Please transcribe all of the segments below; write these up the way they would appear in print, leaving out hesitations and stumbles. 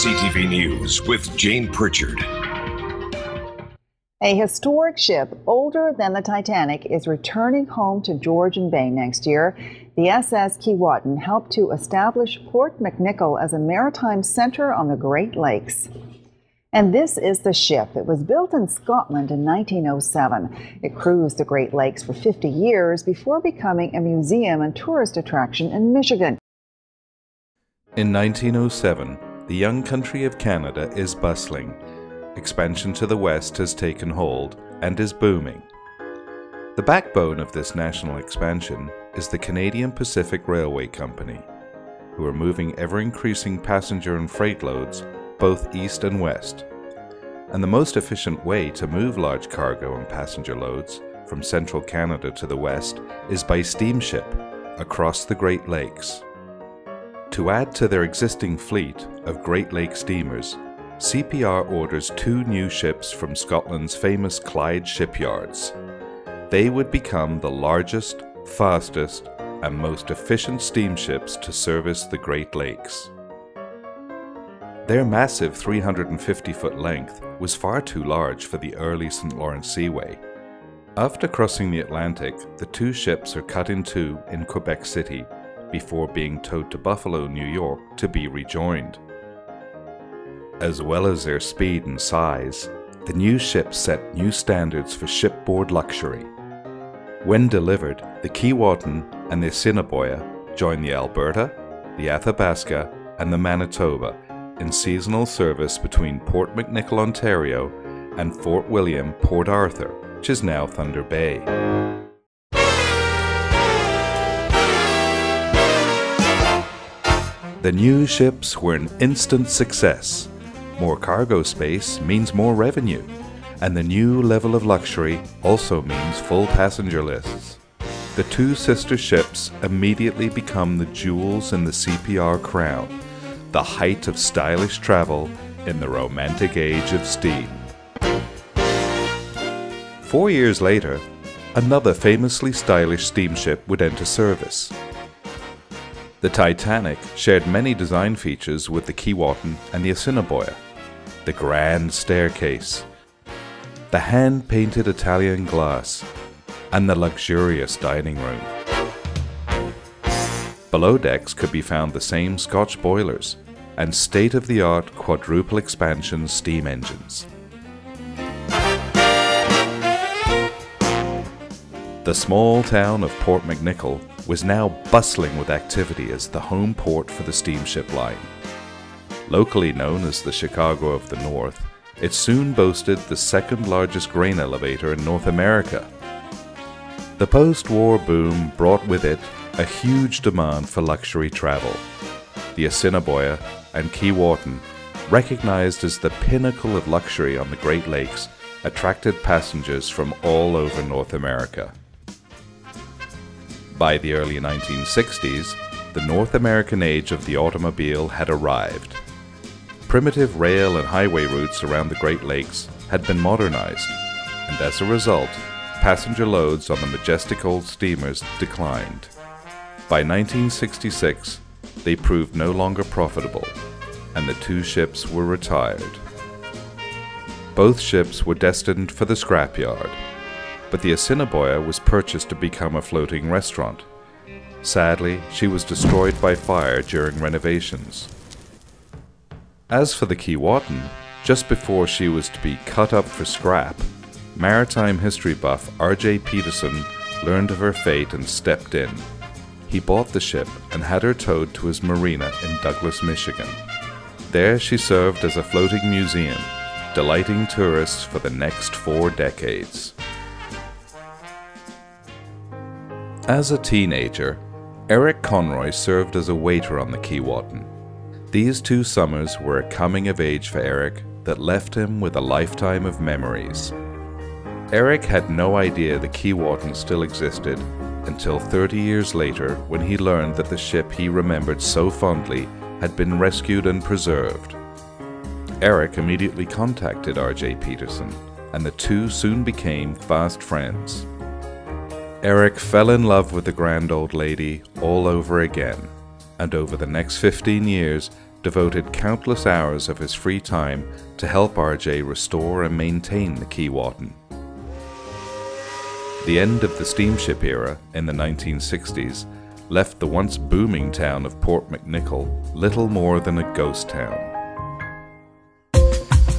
CTV News with Jane Pritchard. A historic ship older than the Titanic is returning home to Georgian Bay next year. The SS Keewatin helped to establish Port McNicoll as a maritime center on the Great Lakes. And this is the ship. It was built in Scotland in 1907. It cruised the Great Lakes for 50 years before becoming a museum and tourist attraction in Michigan. In 1907, the young country of Canada is bustling. Expansion to the west has taken hold and is booming. The backbone of this national expansion is the Canadian Pacific Railway Company, who are moving ever-increasing passenger and freight loads both east and west. And the most efficient way to move large cargo and passenger loads from central Canada to the west is by steamship across the Great Lakes. To add to their existing fleet of Great Lake steamers, CPR orders 2 new ships from Scotland's famous Clyde shipyards. They would become the largest, fastest, and most efficient steamships to service the Great Lakes. Their massive 350-foot length was far too large for the early St. Lawrence Seaway. After crossing the Atlantic, the 2 ships are cut in 2 in Quebec City before being towed to Buffalo, New York to be rejoined. As well as their speed and size, the new ships set new standards for shipboard luxury. When delivered, the Keewatin and the Assiniboia join the Alberta, the Athabasca, and the Manitoba in seasonal service between Port McNicoll, Ontario, and Fort William, Port Arthur, which is now Thunder Bay. The new ships were an instant success. More cargo space means more revenue, and the new level of luxury also means full passenger lists. The 2 sister ships immediately become the jewels in the CPR crown, the height of stylish travel in the romantic age of steam. 4 years later, another famously stylish steamship would enter service. The Titanic shared many design features with the Keewatin and the Assiniboia. The grand staircase, the hand-painted Italian glass, and the luxurious dining room. Below decks could be found the same Scotch boilers and state-of-the-art quadruple expansion steam engines. The small town of Port McNicoll was now bustling with activity as the home port for the steamship line. Locally known as the Chicago of the North, it soon boasted the 2nd largest grain elevator in North America. The post-war boom brought with it a huge demand for luxury travel. The Assiniboia and Keewatin, recognized as the pinnacle of luxury on the Great Lakes, attracted passengers from all over North America. By the early 1960s, the North American age of the automobile had arrived. Primitive rail and highway routes around the Great Lakes had been modernized, and as a result, passenger loads on the majestic old steamers declined. By 1966, they proved no longer profitable, and the 2 ships were retired. Both ships were destined for the scrapyard, but the Assiniboia was purchased to become a floating restaurant. Sadly, she was destroyed by fire during renovations. As for the Keewatin, just before she was to be cut up for scrap, maritime history buff R.J. Peterson learned of her fate and stepped in. He bought the ship and had her towed to his marina in Douglas, Michigan. There she served as a floating museum, delighting tourists for the next 4 decades. As a teenager, Eric Conroy served as a waiter on the Keewatin. These 2 summers were a coming of age for Eric that left him with a lifetime of memories. Eric had no idea the Keewatin still existed until 30 years later, when he learned that the ship he remembered so fondly had been rescued and preserved. Eric immediately contacted R.J. Peterson, and the 2 soon became fast friends. Eric fell in love with the grand old lady all over again, and over the next 15 years, devoted countless hours of his free time to help RJ restore and maintain the Keewatin. The end of the steamship era in the 1960s left the once booming town of Port McNicoll little more than a ghost town.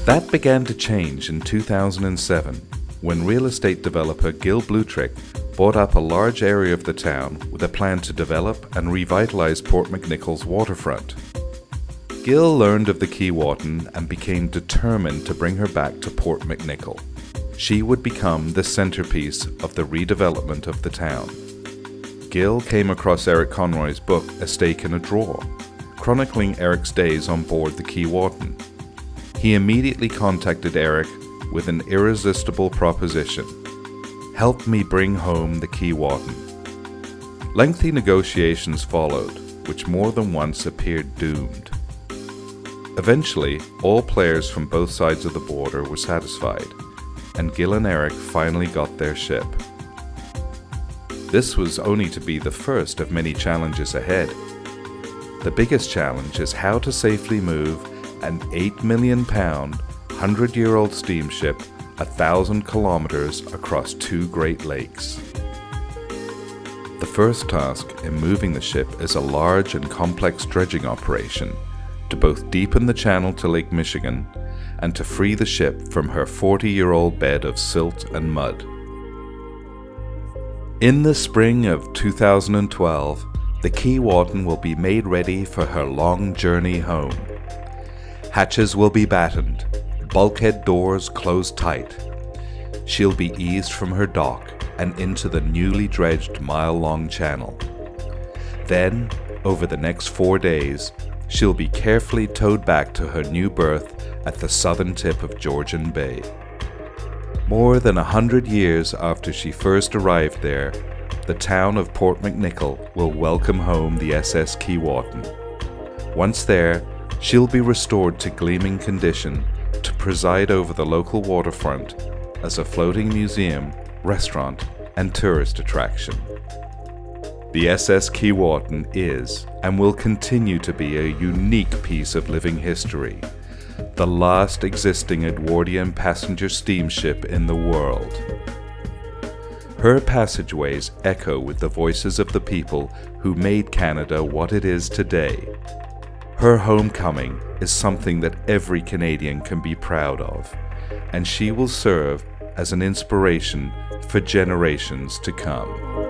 That began to change in 2007 when real estate developer Gil Blutrick bought up a large area of the town with a plan to develop and revitalize Port McNicoll's waterfront. Gil learned of the Keewatin and became determined to bring her back to Port McNicoll. She would become the centerpiece of the redevelopment of the town. Gil came across Eric Conroy's book, A Stake in a Drawer, chronicling Eric's days on board the Keewatin. He immediately contacted Eric with an irresistible proposition: help me bring home the Keewatin. Lengthy negotiations followed, which more than once appeared doomed. Eventually, all players from both sides of the border were satisfied, and Gil and Eric finally got their ship. This was only to be the first of many challenges ahead. The biggest challenge is how to safely move an £8 million, 100-year-old steamship 1,000 kilometers across two Great Lakes. The first task in moving the ship is a large and complex dredging operation to both deepen the channel to Lake Michigan and to free the ship from her 40-year-old bed of silt and mud. In the spring of 2012, the Keewatin will be made ready for her long journey home. Hatches will be battened, bulkhead doors closed tight. She'll be eased from her dock and into the newly dredged mile-long channel. Then, over the next 4 days, she'll be carefully towed back to her new berth at the southern tip of Georgian Bay. More than 100 years after she first arrived there, the town of Port McNicoll will welcome home the SS Keewatin. Once there, she'll be restored to gleaming condition to preside over the local waterfront as a floating museum, restaurant, and tourist attraction. The SS Keewatin is and will continue to be a unique piece of living history, the last existing Edwardian passenger steamship in the world. Her passageways echo with the voices of the people who made Canada what it is today. Her homecoming is something that every Canadian can be proud of, and she will serve as an inspiration for generations to come.